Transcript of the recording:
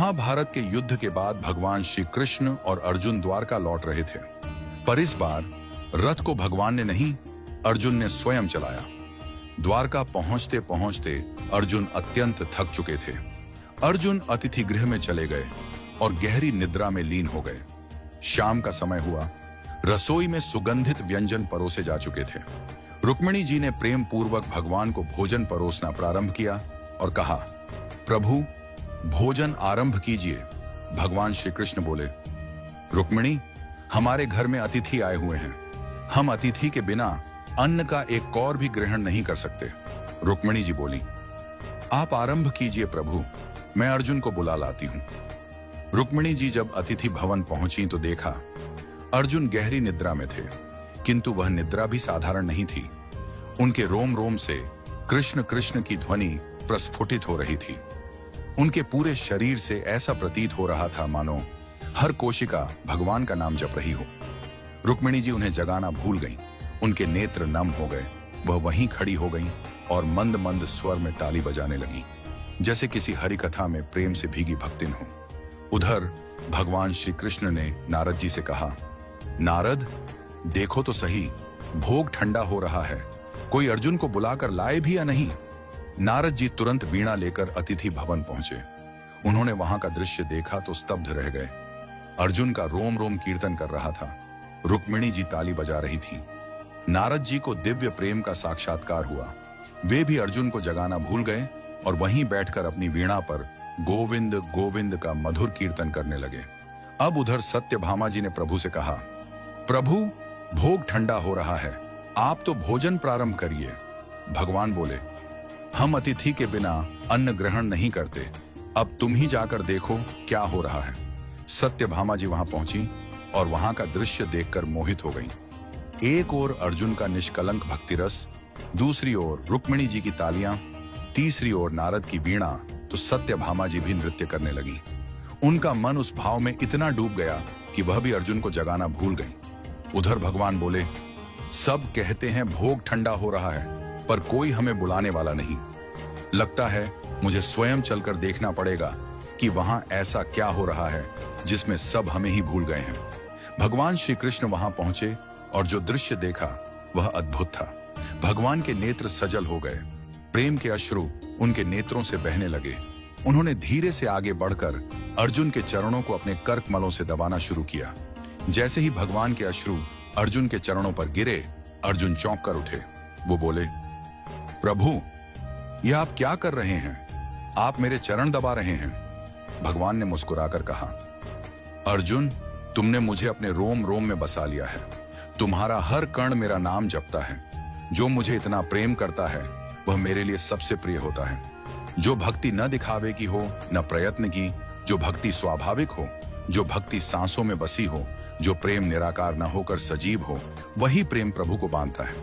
महाभारत के युद्ध के बाद भगवान श्री कृष्ण और अर्जुन द्वारका लौट रहे थे, पर इस बार रथ को भगवान ने नहीं, अर्जुन ने स्वयं चलाया। द्वारका पहुंचते पहुंचते अर्जुन अत्यंत थक चुके थे। अर्जुन अतिथि गृह में चले गए और गहरी निद्रा में लीन हो गए। शाम का समय हुआ, रसोई में सुगंधित व्यंजन परोसे जा चुके थे। रुक्मिणी जी ने प्रेम पूर्वक भगवान को भोजन परोसना प्रारंभ किया और कहा, प्रभु भोजन आरंभ कीजिए। भगवान श्री कृष्ण बोले, रुक्मिणी हमारे घर में अतिथि आए हुए हैं, हम अतिथि के बिना अन्न का एक कौर भी ग्रहण नहीं कर सकते। रुक्मिणी जी बोली, आप आरंभ कीजिए प्रभु, मैं अर्जुन को बुला लाती हूं। रुक्मिणी जी जब अतिथि भवन पहुंची तो देखा अर्जुन गहरी निद्रा में थे, किंतु वह निद्रा भी साधारण नहीं थी। उनके रोम रोम से कृष्ण कृष्ण की ध्वनि प्रस्फुटित हो रही थी। उनके पूरे शरीर से ऐसा प्रतीत हो रहा था मानो हर कोशिका भगवान का नाम जप रही हो। रुक्मिणी जी उन्हें जगाना भूल गईं। उनके नेत्र नम हो गए। वह वहीं खड़ी हो गईं और मंद मंद स्वर में ताली बजाने लगी, जैसे किसी हरि कथा में प्रेम से भीगी भक्तिन हो। उधर भगवान श्री कृष्ण ने नारद जी से कहा, नारद देखो तो सही, भोग ठंडा हो रहा है, कोई अर्जुन को बुलाकर लाए भी या नहीं। नारद जी तुरंत वीणा लेकर अतिथि भवन पहुंचे। उन्होंने वहां का दृश्य देखा तो स्तब्ध रह गए। अर्जुन का रोम रोम कीर्तन कर रहा था, रुक्मिणी जी ताली बजा रही थी। नारद जी को दिव्य प्रेम का साक्षात्कार हुआ। वे भी अर्जुन को जगाना भूल गए और वहीं बैठकर अपनी वीणा पर गोविंद गोविंद का मधुर कीर्तन करने लगे। अब उधर सत्यभामा जी ने प्रभु से कहा, प्रभु भोग ठंडा हो रहा है, आप तो भोजन प्रारंभ करिए। भगवान बोले, हम अतिथि के बिना अन्न ग्रहण नहीं करते, अब तुम ही जाकर देखो क्या हो रहा है। सत्यभामा जी वहां पहुंची और वहां का दृश्य देखकर मोहित हो गईं। एक ओर अर्जुन का निष्कलंक भक्ति रस, दूसरी ओर रुक्मिणी जी की तालियां, तीसरी ओर नारद की वीणा, तो सत्यभामा जी भी नृत्य करने लगी। उनका मन उस भाव में इतना डूब गया कि वह भी अर्जुन को जगाना भूल गई। उधर भगवान बोले, सब कहते हैं भोग ठंडा हो रहा है, पर कोई हमें बुलाने वाला नहीं। लगता है मुझे स्वयं चलकर देखना पड़ेगा कि वहां ऐसा क्या हो रहा है जिसमें सब हमें ही भूल गए हैं। भगवान श्री कृष्ण वहां पहुंचे और जो दृश्य देखा वह अद्भुत था। भगवान के नेत्र सजल हो गए, प्रेम के अश्रु उनके नेत्रों से बहने लगे। उन्होंने धीरे से आगे बढ़कर अर्जुन के चरणों को अपने कर्कमलों से दबाना शुरू किया। जैसे ही भगवान के अश्रु अर्जुन के चरणों पर गिरे, अर्जुन चौंक कर उठे। वो बोले, प्रभु यह आप क्या कर रहे हैं? आप मेरे चरण दबा रहे हैं। भगवान ने मुस्कुराकर कहा, अर्जुन तुमने मुझे अपने रोम रोम में बसा लिया है, तुम्हारा हर कण मेरा नाम जपता है। जो मुझे इतना प्रेम करता है वह मेरे लिए सबसे प्रिय होता है। जो भक्ति न दिखावे की हो न प्रयत्न की, जो भक्ति स्वाभाविक हो, जो भक्ति सांसों में बसी हो, जो प्रेम निराकार न होकर सजीव हो, वही प्रेम प्रभु को बांधता है।